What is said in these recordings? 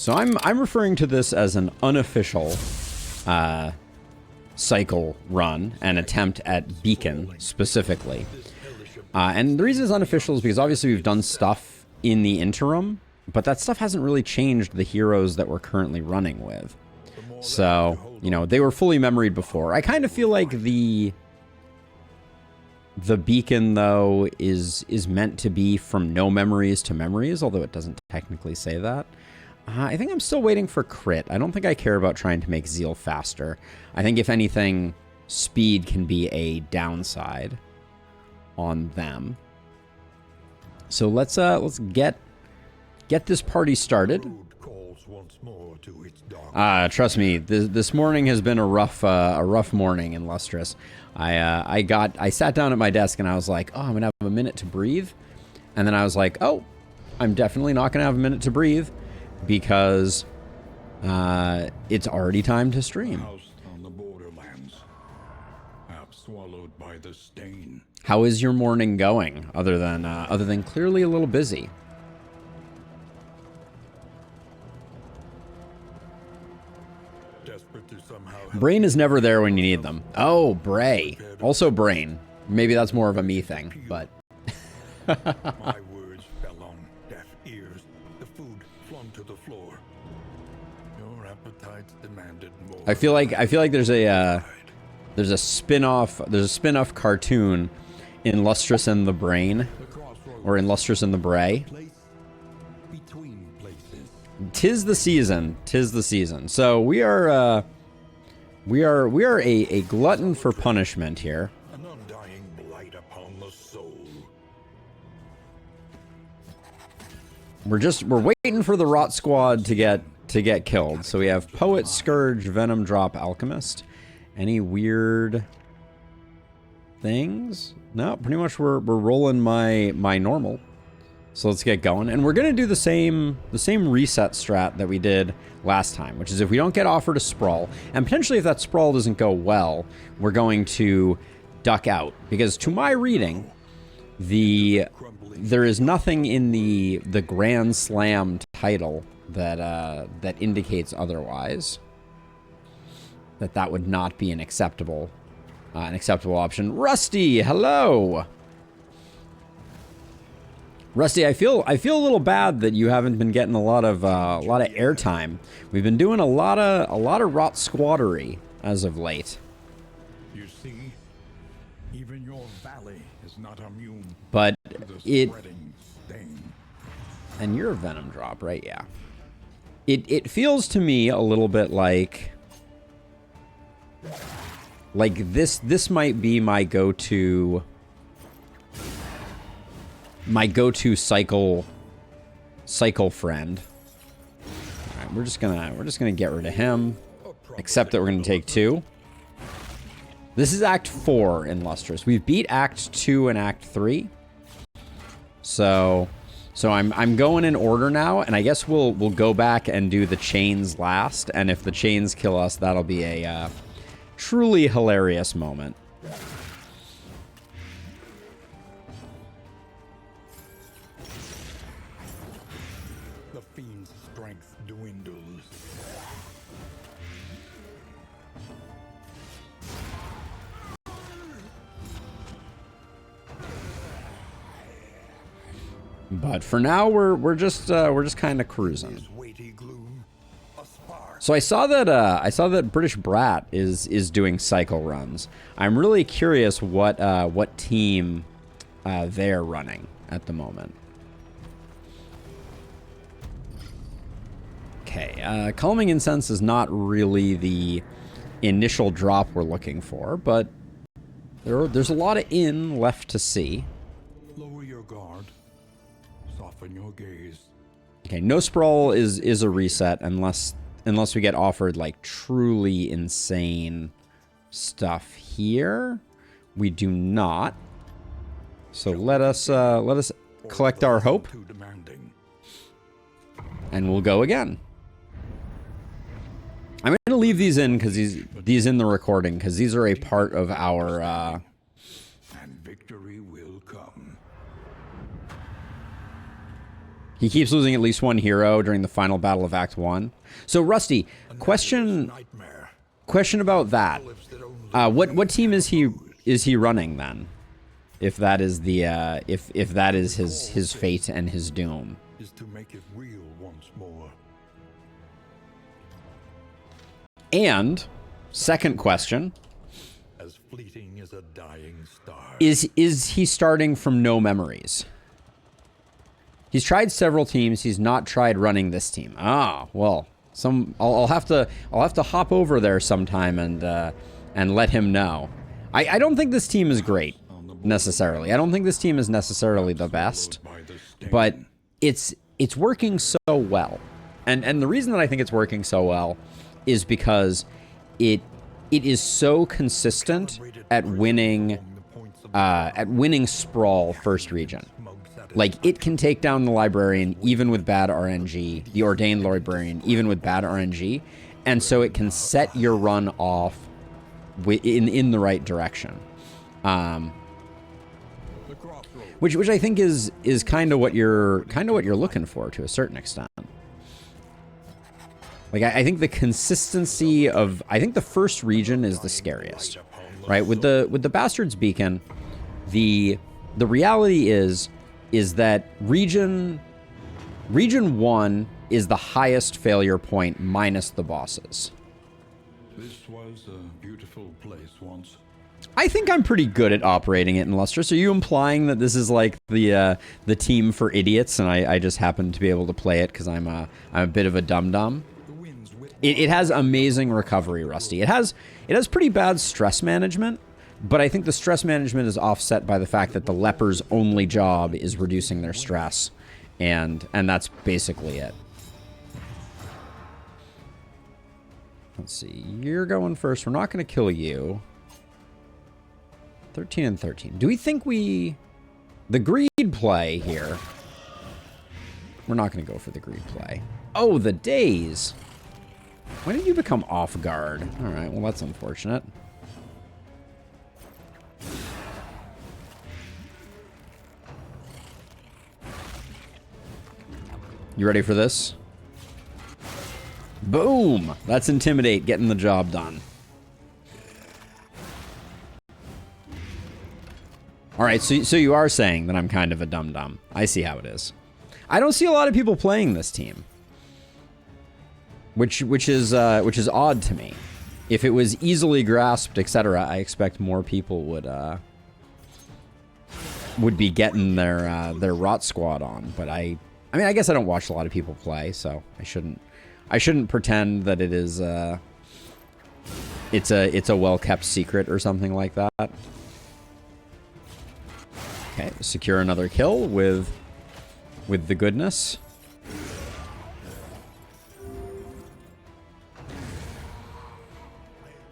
So I'm referring to this as an unofficial cycle run, an attempt at Beacon specifically. And the reason it's unofficial is because obviously we've done stuff in the interim, but that stuff hasn't really changed the heroes that we're currently running with. So, you know, they were fully memoried before. I kind of feel like the Beacon, though, is meant to be from no memories to memories, although it doesn't technically say that. I think I'm still waiting for crit. I don't think I care about trying to make Zeal faster. I think, if anything, speed can be a downside on them. So let's get this party started. Trust me, this morning has been a rough morning in Lustrous. I sat down at my desk and I was like, oh, I'm gonna have a minute to breathe, and then I was like, oh, I'm definitely not gonna have a minute to breathe because it's already time to stream. On the borderlands, half swallowed by the stain. How is your morning going? Other than clearly a little busy. Brain is never there when you need them. Oh, Bray. Also Brain. Maybe that's more of a me thing, but... My words fell on deaf ears. The food flung to the floor. Your appetites demanded more. I feel like there's a spin-off cartoon in Lustrous and the Brain, or in Lustrous and the Bray. Tis the season. So we are a glutton for punishment here. An undying blight upon the soul. We're waiting for the Rot Squad to get killed. So we have Poet, Scourge, Venom Drop, Alchemist. Any weird things? No, pretty much we're rolling my normal. So let's get going. And we're going to do the same reset strat that we did last time, which is if we don't get offered a Sprawl, and potentially if that Sprawl doesn't go well, we're going to duck out. Because to my reading, there is nothing in the Grand Slam title that indicates otherwise. That would not be an acceptable option. Rusty, hello! Rusty, I feel a little bad that you haven't been getting a lot of airtime. We've been doing a lot of Rot Squaddery as of late. You see, even your valley is not immune. But to the spreading stain. And you're a Venom Drop, right? Yeah. It feels to me a little bit like this might be my go-to cycle friend. All right, we're just gonna get rid of him, except that we're gonna take 2. This is Act 4 in Lustrous. We've beat Act 2 and Act 3, so I'm going in order now, and I guess we'll go back and do the chains last. And if the chains kill us, that'll be a truly hilarious moment. The fiend's strength dwindles. But for now, we're just kind of cruising. So I saw that British Brat is doing cycle runs. I'm really curious what team they're running at the moment. Okay, Calming Incense is not really the initial drop we're looking for, but there's a lot of in left to see. Lower your guard. Soften your gaze. Okay, no Sprawl is a reset unless we get offered like truly insane stuff here. We do not. So let us collect our hope, and we'll go again. I'm going to leave these in because these in the recording because these are a part of our. And victory will come. He keeps losing at least one hero during the final battle of Act 1. So, Rusty, question about that. What team is he running then? If that is the if that is his fate and his doom. Is to make it real once more. And second question, As fleeting as a dying star. is he starting from no memories? He's tried several teams. He's not tried running this team. Ah, well, I'll have to hop over there sometime and let him know. I don't think this team is great necessarily. I don't think this team is necessarily the best, but it's working so well. And the reason that I think it's working so well is because it is so consistent at winning Sprawl first region. Like, it can take down the Librarian even with bad RNG, the Ordained Librarian even with bad RNG, and so it can set your run off in the right direction. Which I think is kind of what you're looking for to a certain extent. Like, I think the consistency of, I think the first region is the scariest, right? With the Bastard's Beacon, the reality is that region 1 is the highest failure point minus the bosses. This was a beautiful place once. I think I'm pretty good at operating it in Lustrous. Are you implying that this is like the team for idiots, and I just happen to be able to play it because I'm a bit of a dum-dum? It has amazing recovery, Rusty. It has pretty bad stress management, but I think the stress management is offset by the fact that the leper's only job is reducing their stress, and that's basically it. Let's see. You're going first. We're not going to kill you. 13 and 13. Do we think the greed play here? We're not going to go for the greed play. Oh, the days. When did you become off guard? All right, well, that's unfortunate. You ready for this? Boom! That's Intimidate, getting the job done. All right, so you are saying that I'm kind of a dum-dum. I see how it is. I don't see a lot of people playing this team, which is odd to me. If it was easily grasped, etc., I expect more people would be getting their Rot Squad on. But I mean, I guess I don't watch a lot of people play, so I shouldn't pretend that it is it's a well-kept secret or something like that. Okay, secure another kill with the goodness.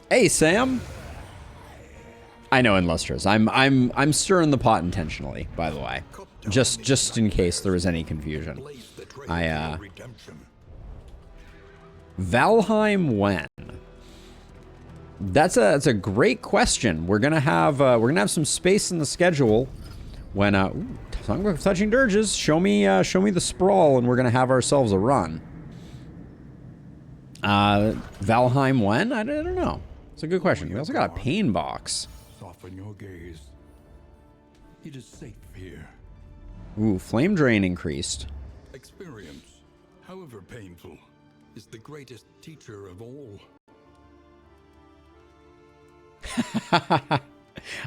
Hey, Sam. I know in Lustrous. I'm stirring the pot intentionally, by the way. Just in case there was any confusion. Valheim when? That's a great question. We're gonna have some space in the schedule when Song of Touching Dirges. Show me the sprawl, and we're gonna have ourselves a run. Valheim when? I don't know. It's a good question. We also got a pain box. Soften your gaze. It is safe here. Ooh, flame drain increased. Experience, however painful, is the greatest teacher of all.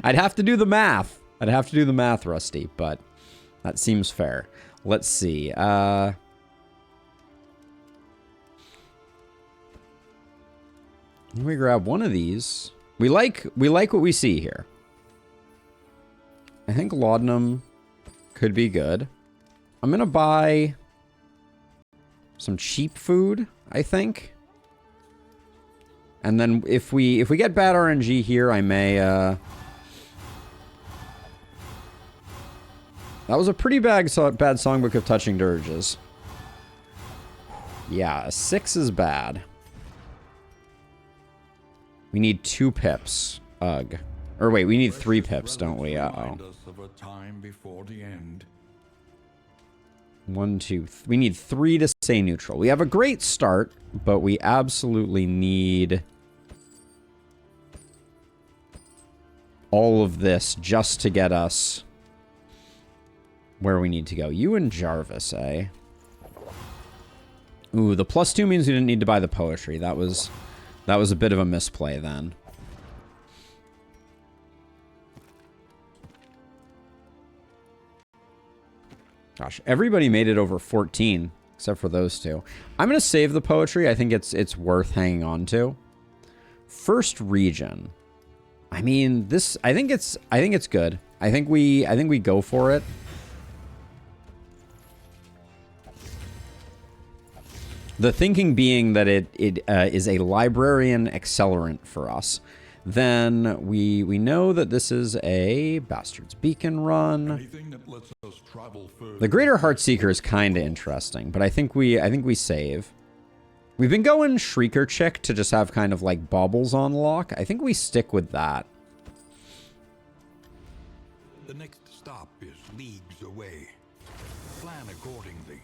I'd have to do the math. Rusty, but that seems fair. Let's see. Let me grab one of these. We like what we see here. I think laudanum could be good. I'm gonna buy some cheap food, I think. And then if we get bad RNG here, I may that was a pretty bad Songbook of Touching Dirges. Yeah, a 6 is bad. We need 2 pips. Ugh. Or wait, we need 3 pips, don't we? Uh-oh. 1, 2, we need 3 to stay neutral. We have a great start, but we absolutely need all of this just to get us where we need to go. You and Jarvis, eh? Ooh, the +2 means we didn't need to buy the poetry. That was a bit of a misplay then. Gosh, everybody made it over 14, except for those two. I'm going to save the poetry. I think it's worth hanging on to. First region. I mean, I think it's good. I think we go for it. The thinking being that it is a librarian accelerant for us. Then we know that this is a Bastard's Beacon run. Anything that lets us travel further. The Greater Heartseeker is kind of interesting, but I think we save. We've been going Shrieker Chick to just have kind of like baubles on lock. I think we stick with that. The next stop is leagues away. Plan accordingly.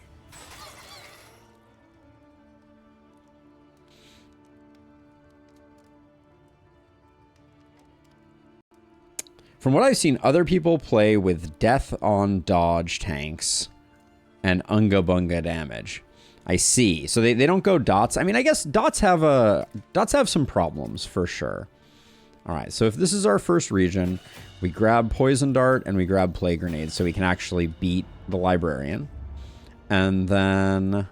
From what I've seen, other people play with death on dodge tanks and unga bunga damage. I see. So they don't go dots. I mean, I guess dots have some problems for sure. All right. So if this is our first region, we grab Poison Dart and we grab Plague Grenade so we can actually beat the Librarian. And then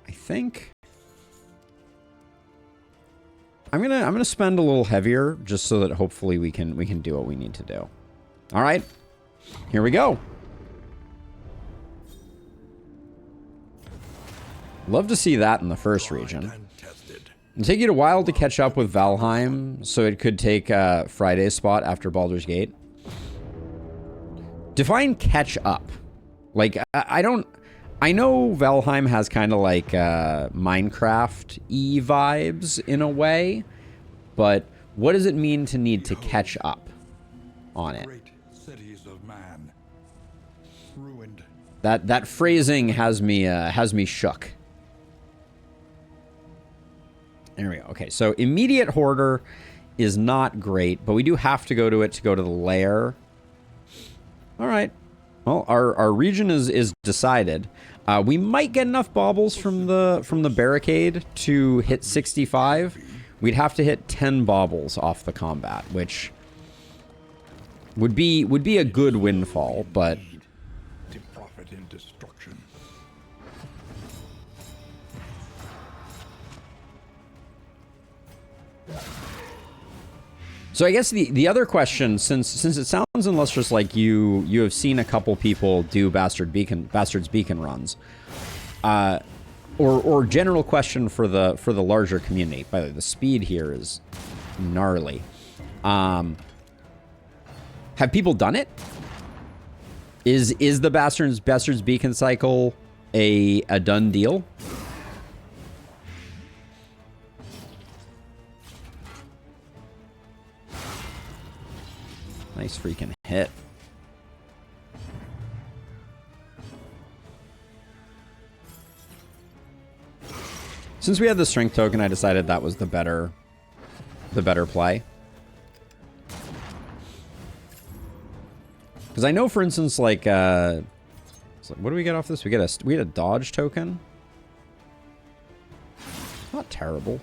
I think I'm gonna spend a little heavier just so that hopefully we can do what we need to do. All right, here we go. Love to see that in the first region. It'll take you a while to catch up with Valheim, so it could take Friday's spot after Baldur's Gate. Define catch up. Like I know Valheim has kind of like Minecraft-y vibes in a way, but what does it mean to need to catch up on it? Great cities of man ruined. That phrasing has me shook. There we go. Okay, so immediate hoarder is not great, but we do have to go to it to go to the lair. All right. Well, our region is decided. We might get enough baubles from the barricade to hit 65. We'd have to hit 10 baubles off the combat, which would be a good windfall, but To profit in destruction. so I guess the other question, since it sounds illustrious like you have seen a couple people do Bastard's Beacon runs, or general question for the larger community. By the way, the speed here is gnarly. Have people done it? Is the Bastard's Beacon cycle a done deal? Nice freaking hit. Since we had the strength token, I decided that was the better play. Because I know, for instance, like, what do we get off this? We get a dodge token. Not terrible.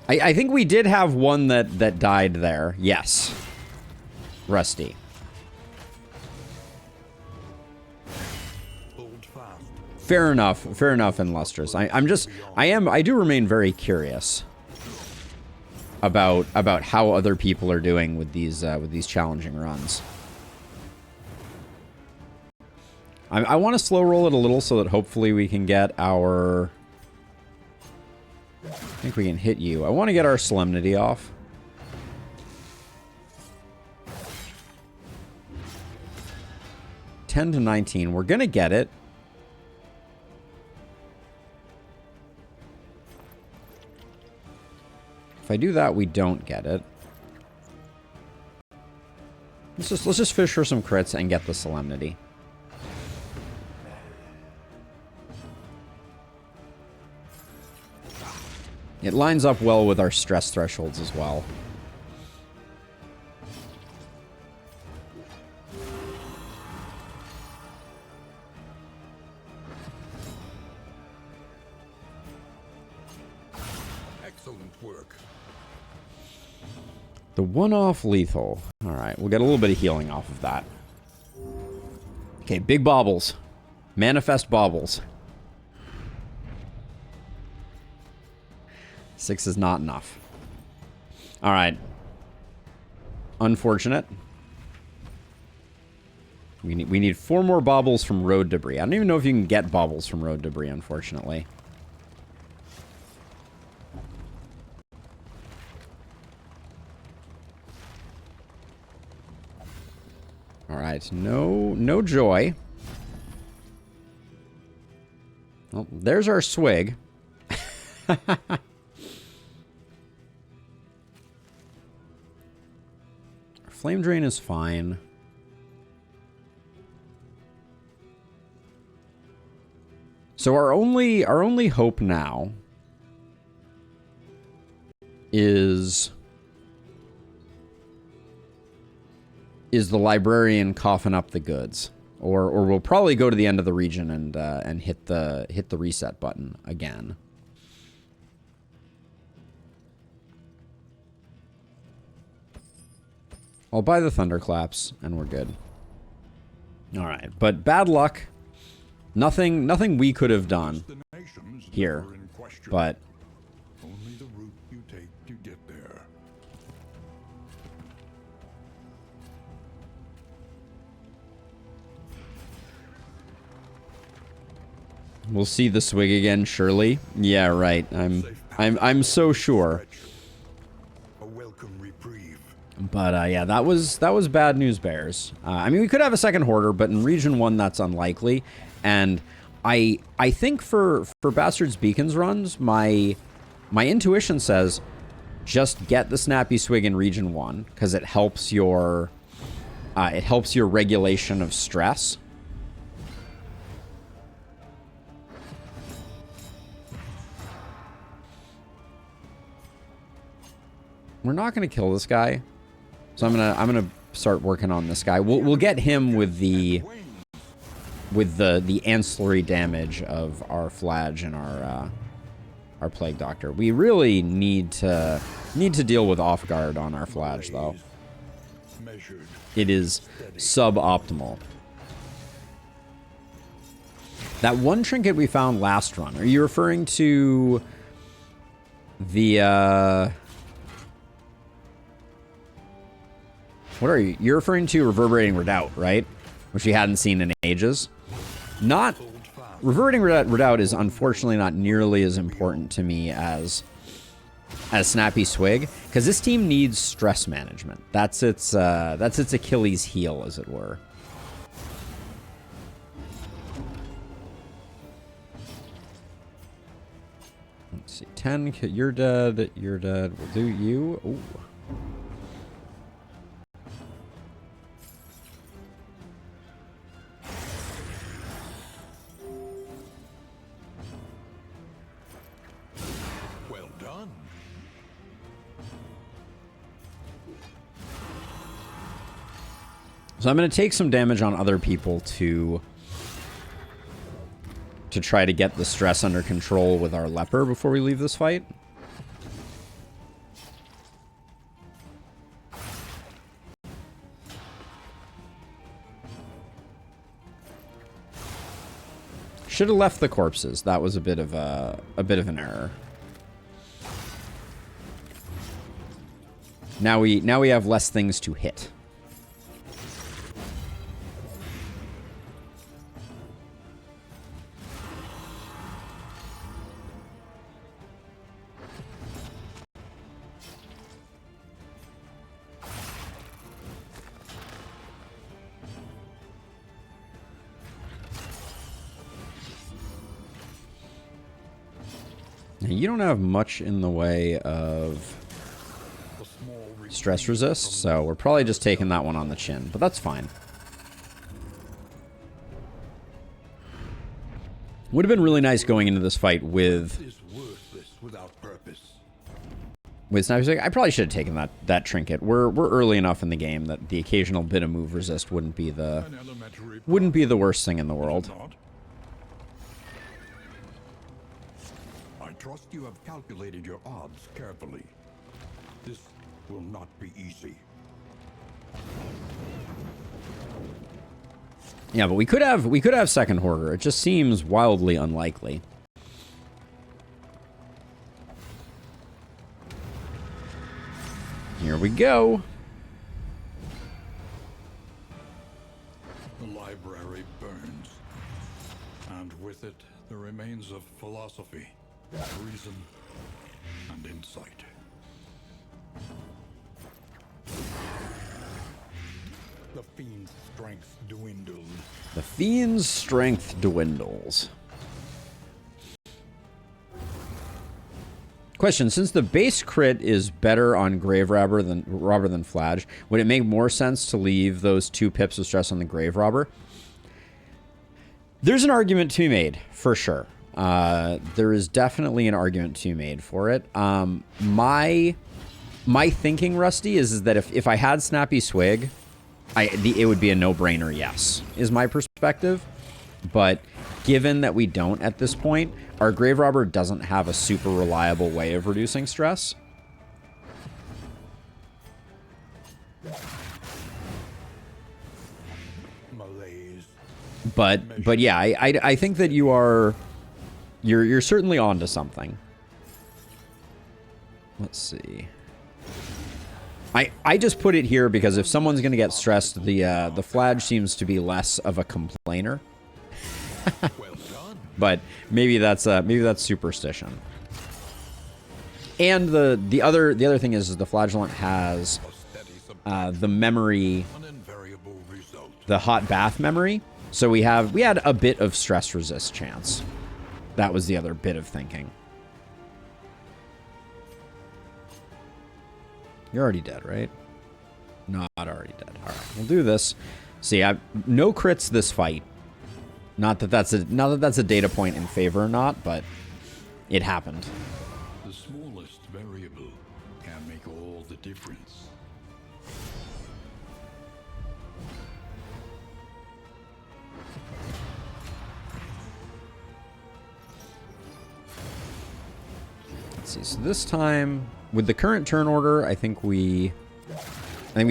I think we did have one that died there. Yes. Rusty. Fair enough and lustrous. I do remain very curious about how other people are doing with these challenging runs. I want to slow roll it a little so that hopefully we can get our... I think we can hit you. I want to get our solemnity off. $10 to 19. We're gonna get it. If I do that, we don't get it. Let's just fish for some crits and get the Solemnity. It lines up well with our stress thresholds as well. Excellent work. The one-off lethal. Alright, we'll get a little bit of healing off of that. Okay, big baubles. Manifest baubles. 6 is not enough. Alright. Unfortunate. We need 4 more baubles from road debris. I don't even know if you can get baubles from road debris, unfortunately. Alright, no joy. Well, there's our swig. Flame Drain is fine. So our only hope now is the librarian coughing up the goods, or we'll probably go to the end of the region and hit the reset button again. I'll buy the thunderclaps and we're good. All right, but bad luck. Nothing we could have done here, but only the route you take to get there. We'll see the swig again, surely. Yeah, right. I'm so sure. A welcome reprieve. But yeah, that was bad news bears. I mean, we could have a second hoarder, but in Region 1 that's unlikely. And I think for Bastard's Beacons runs, my intuition says just get the Snappy Swig in Region 1 because it helps your regulation of stress. We're not going to kill this guy. So I'm gonna start working on this guy. We'll get him with the ancillary damage of our Flage and our Plague Doctor. We really need to deal with off guard on our Flage though. It is suboptimal. That one trinket we found last run. Are you referring to the what are you? You're referring to Reverberating Redoubt, right? Which we hadn't seen in ages. Not... Reverberating Redoubt is unfortunately not nearly as important to me as Snappy Swig, because this team needs stress management. That's its Achilles heel, as it were. Let's see. 10, you're dead, you're dead. We'll do you. Ooh. So I'm going to take some damage on other people to try to get the stress under control with our leper before we leave this fight. Should have left the corpses. That was a bit of an error. Now we have less things to hit. You don't have much in the way of stress resist, so we're probably just taking that one on the chin, but that's fine. Would have been really nice going into this fight with Sniper Stick. I probably should have taken that trinket. We're early enough in the game that the occasional bit of move resist wouldn't be the worst thing in the world. I trust you have calculated your odds carefully. This will not be easy. Yeah, but we could have second Hoarder. It just seems wildly unlikely. Here we go. The library burns, and with it the remains of philosophy, reason, and insight. The fiend's strength dwindles. The fiend's strength dwindles. Question: since the base crit is better on Grave Robber than Flage, would it make more sense to leave those 2 pips of stress on the Grave Robber? There's an argument to be made, for sure. There is definitely an argument to be made for it. My thinking, Rusty, is that if I had Snappy Swig, it would be a no-brainer, yes, is my perspective. But given that we don't at this point, our Grave Robber doesn't have a super reliable way of reducing stress. Malaise. But yeah, I think that you're certainly onto something. Let's see. I just put it here because if someone's going to get stressed, the Flage seems to be less of a complainer. Well done. But maybe that's superstition. And the other thing is the Flagellant has the memory, the hot bath memory. So we had a bit of stress resist chance. That was the other bit of thinking. You're already dead, right? Not already dead. All right, we'll do this. See, no crits this fight. Not that that's a data point in favor or not, but it happened. The smallest variable can make all the difference. Let's see. So this time, with the current turn order, I think we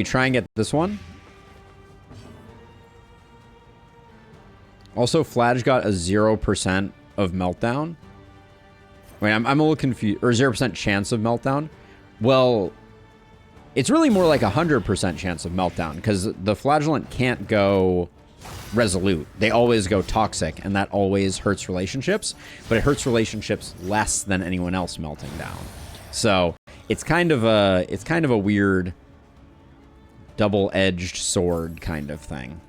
try and get this one. Also, Flage got a 0% of meltdown. Wait, I'm a little confused. Or 0% chance of meltdown. Well, it's really more like 100% chance of meltdown because the Flagellant can't go resolute. They always go toxic, and that always hurts relationships. But it hurts relationships less than anyone else melting down. So it's kind of a weird double-edged sword kind of thing.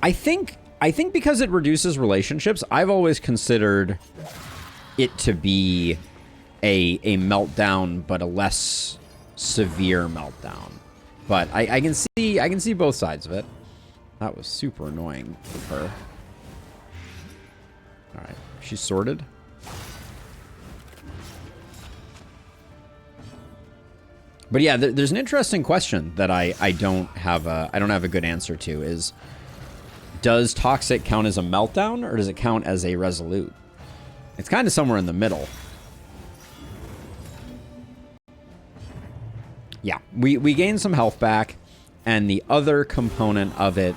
I think because it reduces relationships, I've always considered it to be a meltdown, but a less severe meltdown. But I can see both sides of it. That was super annoying with her. All right, she's sorted. But yeah, there's an interesting question that I don't have a good answer to. Is does toxic count as a meltdown or does it count as a resolute? It's kind of somewhere in the middle. Yeah, we gain some health back, and the other component of it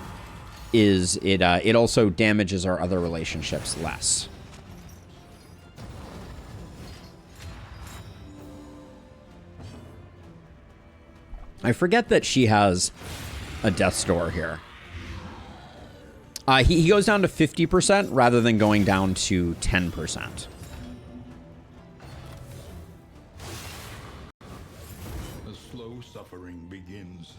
is it also damages our other relationships less. I forget that she has a death's door here. He goes down to 50% rather than going down to 10%. The slow suffering begins.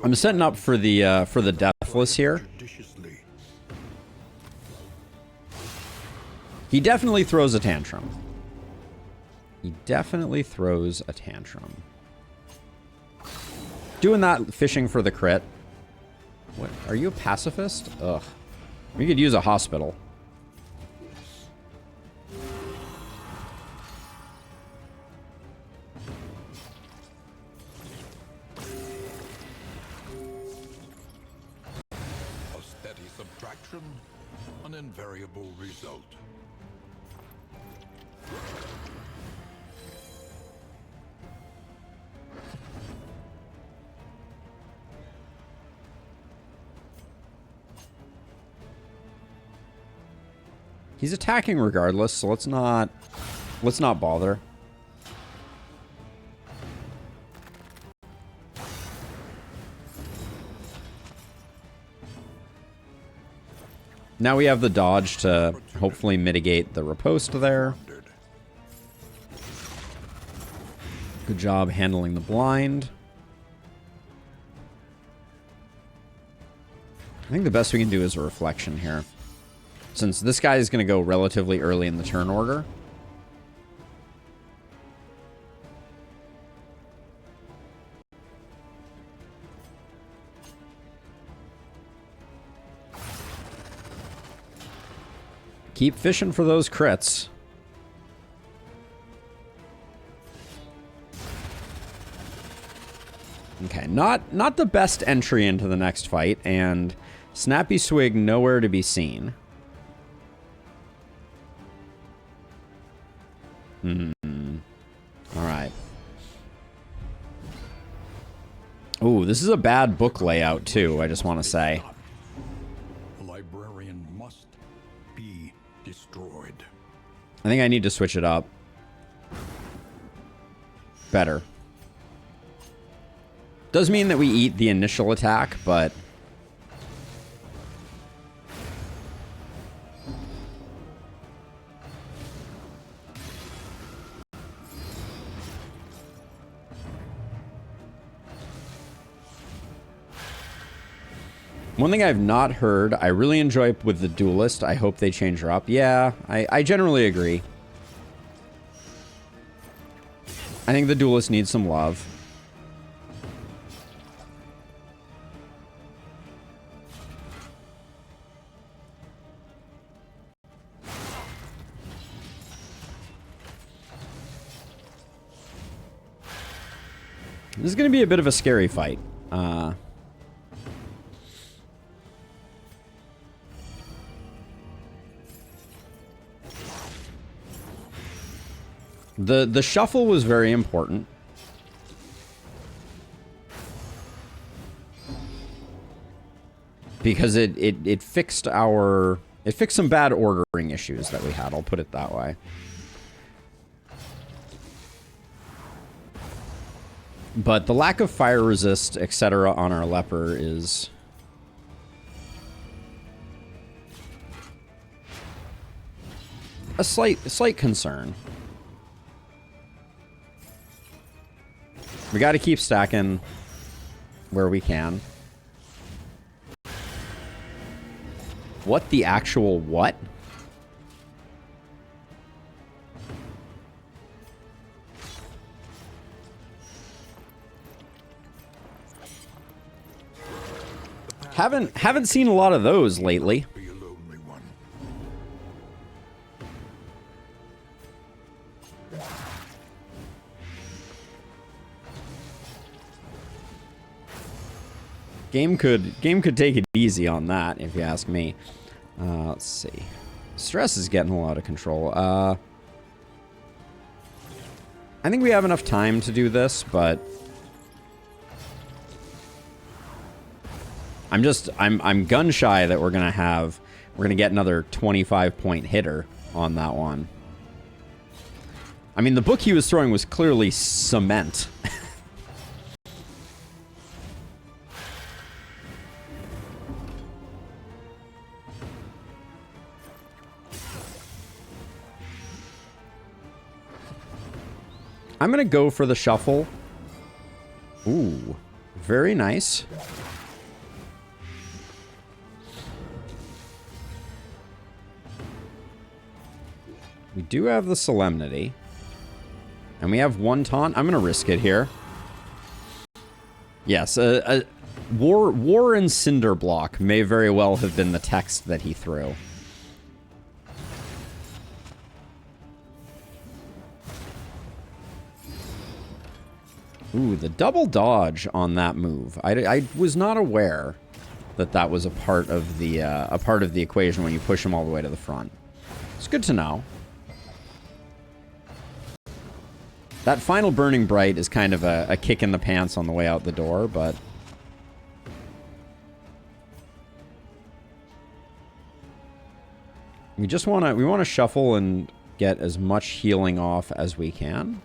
I'm setting up for the Deathless here. He definitely throws a tantrum. He definitely throws a tantrum. Doing that, fishing for the crit. What? Are you a pacifist? Ugh. We could use a hospital. A steady subtraction, an invariable result. He's attacking regardless, so let's not bother. Now we have the dodge to hopefully mitigate the riposte there. Good job handling the blind. I think the best we can do is a reflection here, since this guy is going to go relatively early in the turn order. Keep fishing for those crits. Okay, not the best entry into the next fight, and Snappy Swig nowhere to be seen. Alright. Ooh, this is a bad book layout, too, I just want to say. The librarian must be destroyed. I think I need to switch it up. Better. Does mean that we eat the initial attack, but... One thing I've not heard, I really enjoy with the Duelist. I hope they change her up. Yeah, I generally agree. I think the Duelist needs some love. This is going to be a bit of a scary fight. The shuffle was very important. Because it fixed our... It fixed some bad ordering issues that we had, I'll put it that way. But the lack of fire resist, etc. on our leper is... a slight concern. We got to keep stacking where we can. What the actual what? Haven't seen a lot of those lately. Game could take it easy on that, if you ask me. Let's see. Stress is getting a lot of control. I think we have enough time to do this, but I'm gun shy that we're gonna get another 25-point hitter on that one. I mean, the book he was throwing was clearly cement. I'm gonna go for the shuffle. Ooh, Very nice. We do have the Solemnity. And we have one taunt. I'm going to risk it here. Yes, War and Cinder Block may very well have been the text that he threw. Ooh, the double dodge on that move. I was not aware that that was a part of the equation when you push him all the way to the front. It's good to know. That final Burning Bright is kind of a kick in the pants on the way out the door, but... we just want to shuffle and get as much healing off as we can.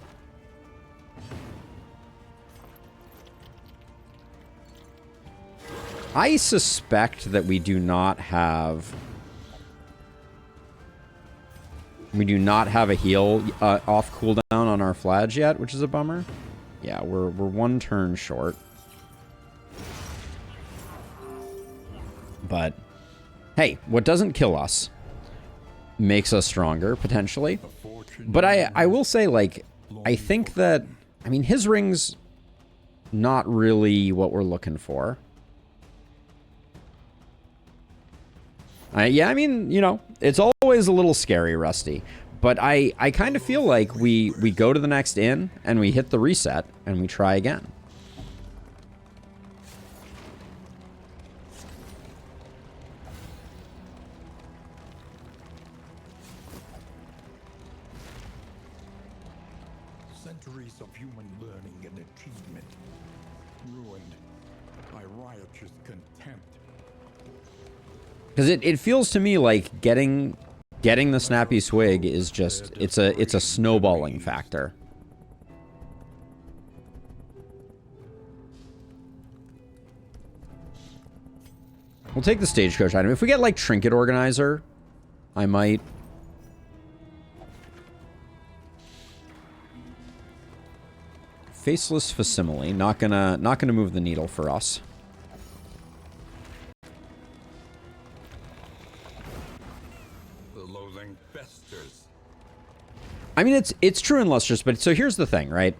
I suspect that we do not have a heal off cooldown on our Fladge yet, which is a bummer. Yeah, we're one turn short. But hey, what doesn't kill us makes us stronger, potentially. But I will say, like, I think that, I mean, his ring's not really what we're looking for. Yeah, I mean, you know, it's always a little scary, Rusty. But I kind of feel like we go to the next inn, and we hit the reset, and we try again. Centuries of human learning and achievement ruined by riotous contempt. Because it feels to me like getting the Snappy Swig is just, it's a snowballing factor. We'll take the Stagecoach item. If we get like Trinket Organizer, I might. Faceless Facsimile, not gonna move the needle for us. I mean, it's true and lustrous, but so here's the thing, right?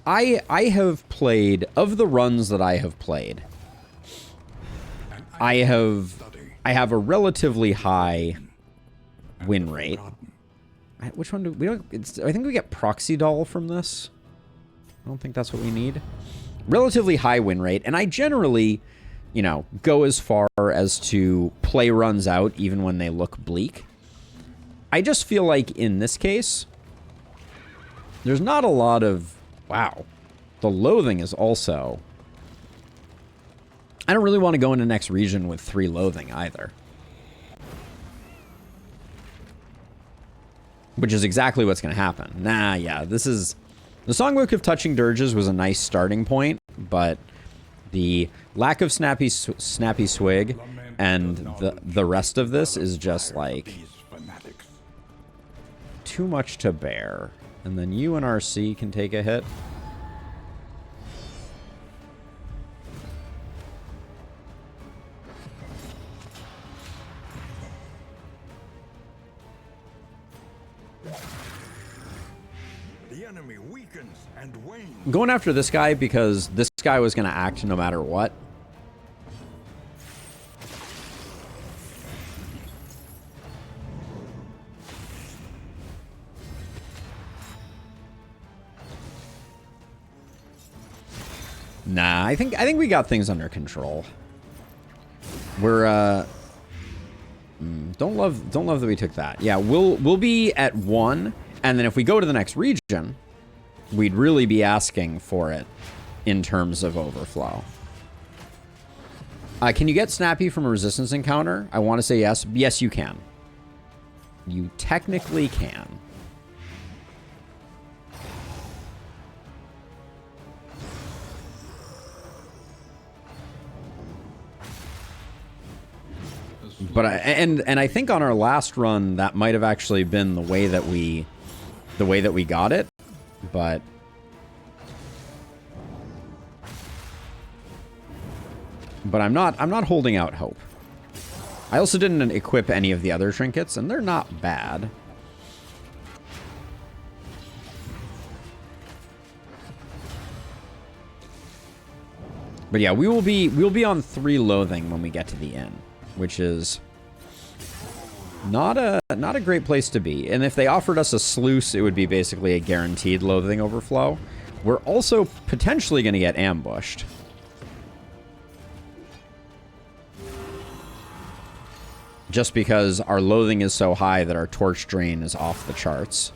I have played, of the runs that I have played, I have a relatively high win rate. Which one do we don't? I think we get Proxy Doll from this. I don't think that's what we need. Relatively high win rate, and I generally, you know, go as far as to play runs out even when they look bleak. I just feel like in this case, there's not a lot of... wow. The Loathing is also... I don't really want to go into next region with 3 Loathing either. Which is exactly what's going to happen. Nah, yeah, this is... the Songbook of Touching Dirges was a nice starting point, but the lack of Snappy Swig and the rest of this is just like... too much to bear. And then you and RC can take a hit. The enemy weakens and wanes. I'm going after this guy because this guy was going to act no matter what. Nah, I think we got things under control. We're don't love that we took that. Yeah, we'll be at 1, and then if we go to the next region, we'd really be asking for it in terms of overflow. Can you get Snappy from a resistance encounter? I want to say yes. Yes, you can. You technically can. But I think on our last run that might have actually been the way that we got it, but But I'm not holding out hope. I also didn't equip any of the other trinkets, and they're not bad. But yeah, we'll be on 3 loathing when we get to the inn, which is not a great place to be. And if they offered us a sluice, it would be basically a guaranteed loathing overflow. We're also potentially going to get ambushed. Just because our loathing is so high that our torch drain is off the charts.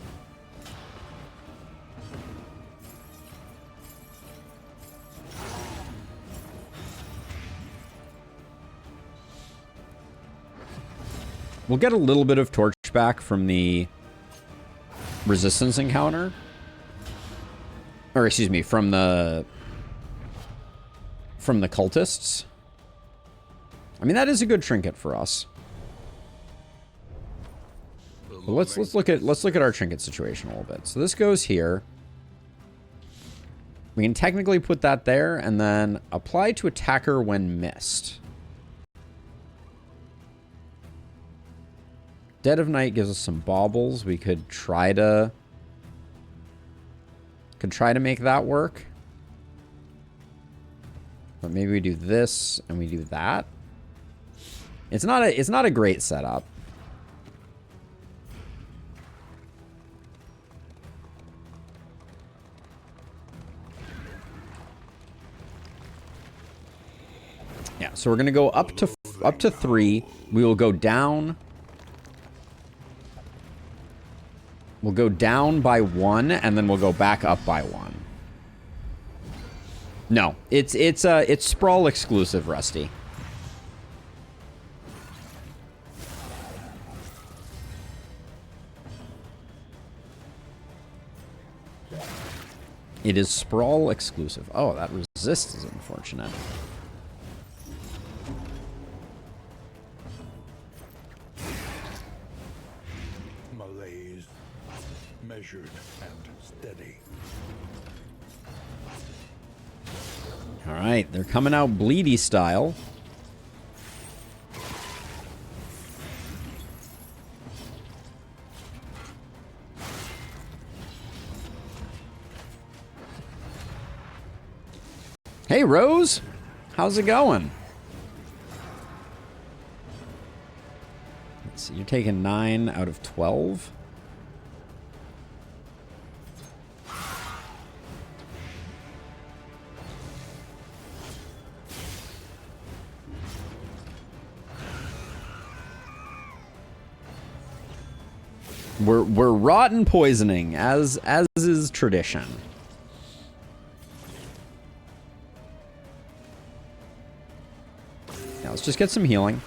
We'll get a little bit of torch back from the resistance encounter. Or excuse me, from the cultists. I mean, that is a good trinket for us. But let's look at our trinket situation a little bit. So this goes here. We can technically put that there and then apply to attacker when missed. Dead of Night gives us some baubles. We could try to make that work. But maybe we do this and we do that. It's not a great setup. Yeah, so we're going to go up to 3. We will go down. We'll go down by 1 and then we'll go back up by 1. No, it's Sprawl exclusive, Rusty. It is Sprawl exclusive. Oh, that resist is unfortunate. Malaise, measured and steady. All right, they're coming out bleedy style. Hey, Rose. How's it going? Let's see. You're taking 9 out of 12. We're rotten poisoning, as is tradition. Now let's just get some healing.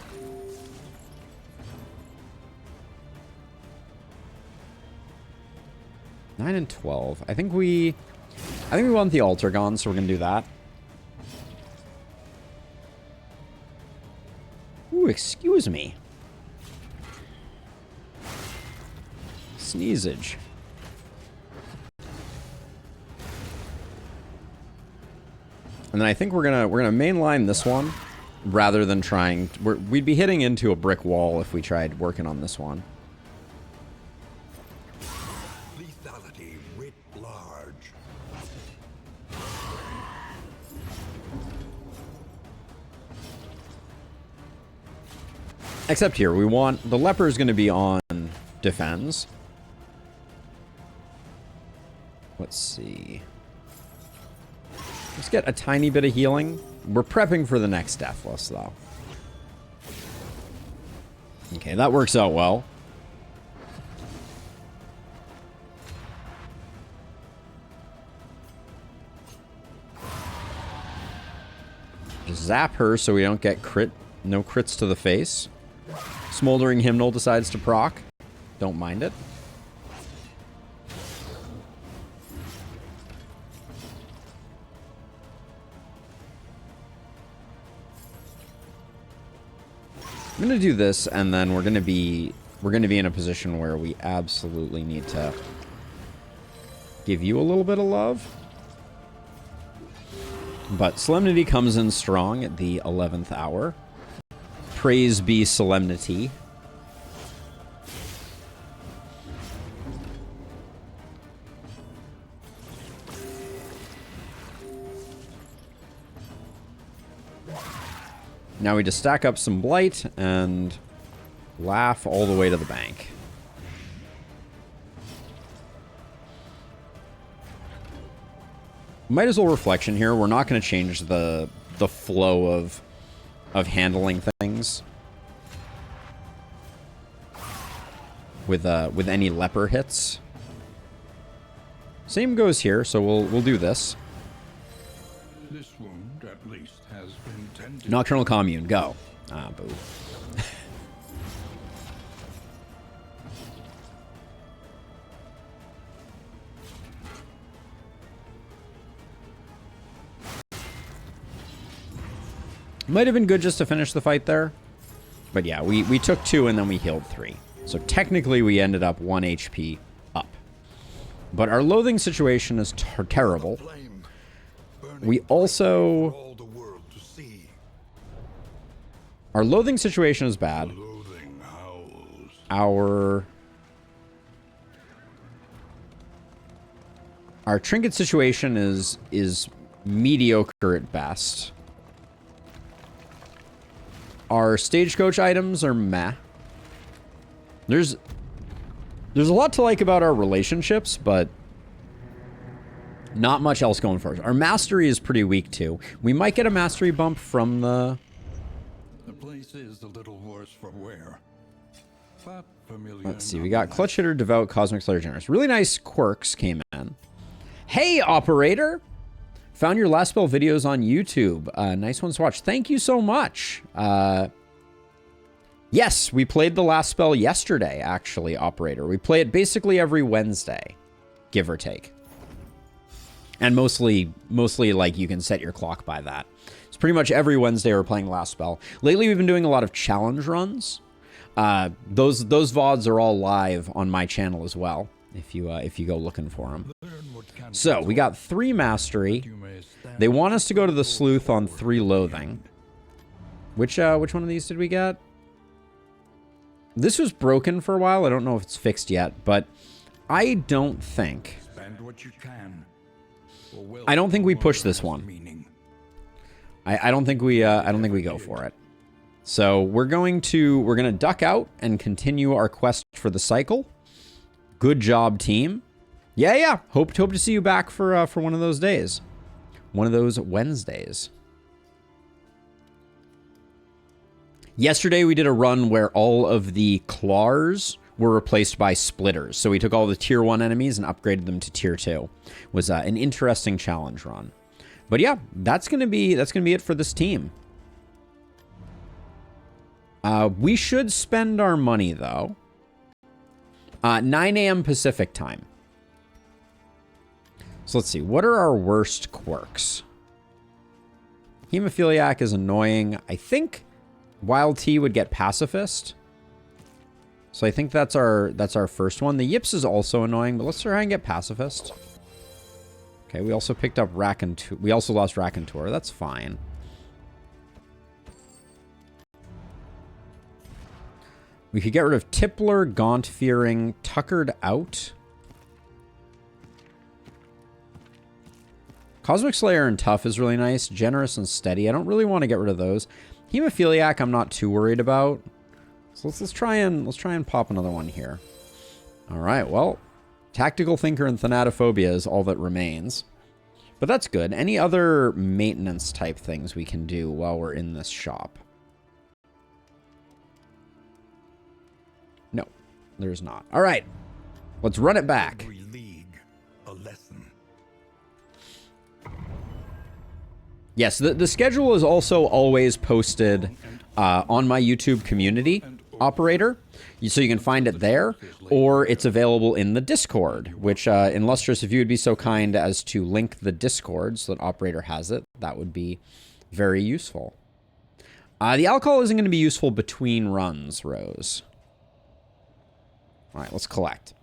Nine and 12. I think we want the altar gone, so we're gonna do that. Ooh, excuse me. Sneezage. And then I think we're gonna mainline this one rather than trying. We'd be hitting into a brick wall if we tried working on this one. Lethality writ large. Except here, we want the leper is going to be on defense. Let's see. Let's get a tiny bit of healing. We're prepping for the next Deathless, though. Okay, that works out well. Just zap her so we don't get no crits to the face. Smoldering Hymnal decides to proc. Don't mind it. I'm gonna do this, and then we're gonna be in a position where we absolutely need to give you a little bit of love. But Solemnity comes in strong at the 11th hour. Praise be Solemnity. Now we just stack up some Blight and laugh all the way to the bank. Might as well Reflection here. We're not going to change the flow of handling things with any leper hits. Same goes here, so we'll do this. This wound at least has been tended. Nocturnal Commune, go. Ah, boo. Might have been good just to finish the fight there. But yeah, we took 2 and then we healed 3. So technically we ended up 1 HP up. But our loathing situation is terrible. We also... Our loathing situation is bad. Our trinket situation is mediocre at best. Our stagecoach items are meh. There's a lot to like about our relationships, but not much else going for us. Our mastery is pretty weak too. We might get a mastery bump from the... The place is a little worse for wear. But familiar. Let's see, we got Clutch Hitter, Devout, Cosmic Slayer, Generous. Really nice quirks came in. Hey, Operator! Found your last spell videos on YouTube. Nice ones to watch. Thank you so much. Yes, we played the last spell yesterday, actually, Operator. We play it basically every Wednesday, give or take. And mostly like you can set your clock by that. It's pretty much every Wednesday we're playing last spell. Lately, we've been doing a lot of challenge runs. Those VODs are all live on my channel as well, if you go looking for them. So we got 3 mastery. They want us to go to the sleuth on 3 loathing. Which one of these did we get? This was broken for a while. I don't know if it's fixed yet, but I don't think we push this one. I don't think we go for it. So we're gonna duck out and continue our quest for the cycle. Good job, team. Yeah. Hope to see you back for one of those days. One of those Wednesdays. Yesterday we did a run where all of the claws were replaced by splitters. So we took all the tier 1 enemies and upgraded them to tier 2. It was an interesting challenge run. But yeah, that's gonna be it for this team. We should spend our money though. 9 a.m. Pacific time. So let's see. What are our worst quirks? Hemophiliac is annoying. I think Wild Tea would get Pacifist. So I think that's our first one. The Yips is also annoying, but let's try and get Pacifist. Okay, we also picked up Raconteur. We also lost Raconteur. That's fine. We could get rid of Tippler, Gaunt-Fearing, Tuckered Out. Cosmic Slayer and Tough is really nice. Generous and Steady. I don't really want to get rid of those. Hemophiliac I'm not too worried about. So let's try and pop another one here. All right, well, Tactical Thinker and Thanatophobia is all that remains. But that's good. Any other maintenance type things we can do while we're in this shop? No, there's not. All right, let's run it back. Every league, a lesson. Yes, the schedule is also always posted on my YouTube community, Operator. So you can find it there, or it's available in the Discord, which, Illustrious, if you would be so kind as to link the Discord so that Operator has it, that would be very useful. The alcohol isn't going to be useful between runs, Rose. All right, let's collect.